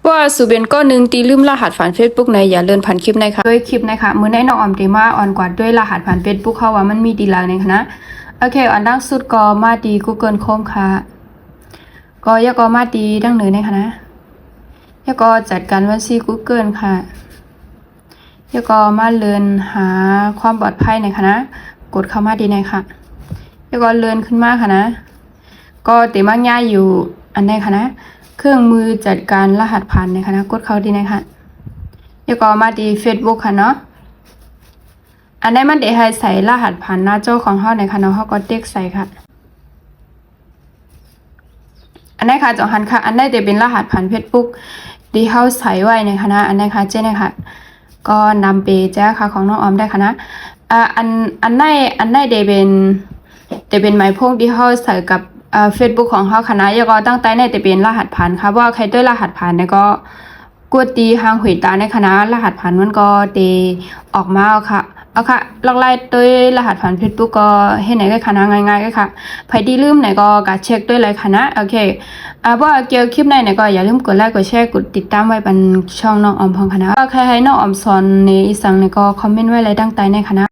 ว่าสุเบนก็หนึ่งตีลืมรหัสผ่าน Facebook ในอย่าเลื่อนผ่านคลิปในค่ะด้วยคลิปนะคะมื้อในน้องออมเตมาออนกว่าด้วยรหัสผ่าน Facebook เขาว่ามันมีดีลางในค่ะนะโอเคอันดังสุดก็มาดี Google Chrome ค่ะก็ยก็มาดีดังเหนือในค่ะนะยก็จัดการวันซี Google ค่ะยก็มาเลื่อนหาความปลอดภัยในค่ะนะกดเข้ามาดีในค่ะยก็เลื่อนขึ้นมาค่ะนะก็เตมาง่ายอยู่อันใดค่ะนะเครื่องมือจัดการรหัสผ่านนะคะนะกดเข้าดีนะคะแล้วก็มาที่ Facebook ค่ะเนาะอันนี้มันได้ให้ใส่รหัสผ่านหน้าจอของเฮานะคะเนาะเฮาก็เด็กใส่ค่ะอันนี้ค่ะจองหันค่ะอันนี้จะเป็นรหัสผ่าน Facebook ที่เฮาใส่ไว้นะคะนะอันนี้ค่ะเจ๊นะคะก็นำไปแจ้ค่ะของน้องออมได้ค่ะนะอันนี้จะเป็นหมายพงที่เฮาใส่กับFacebook ของเขาคณะแล้วก็ตั้งแต่ในแต่เป็นรหัสผ่านค่ะว่าใครด้วยรหัสผ่านเนี่ยก็กวดตีหางหวยตาในคณะรหัสผ่านมันก็เตออกมาเอาค่ะลอกไล่ด้วยรหัสผ่าน Facebook ก็เฮ็ดไหนก็คณะง่ายๆก็ค่ะใครที่ลืมไหนก็กะเช็คด้วยเลยคณะโอเคว่าเกี่ยวคลิปไหนก็อย่าลืมกดไลค์กดแชร์กดติดตามไว้บนช่องน้องออมพองคณะว่าใครให้น้องออมสอนในอีสังเนี่ยก็คอมเมนต์ไว้เลยตั้งใจในคณะ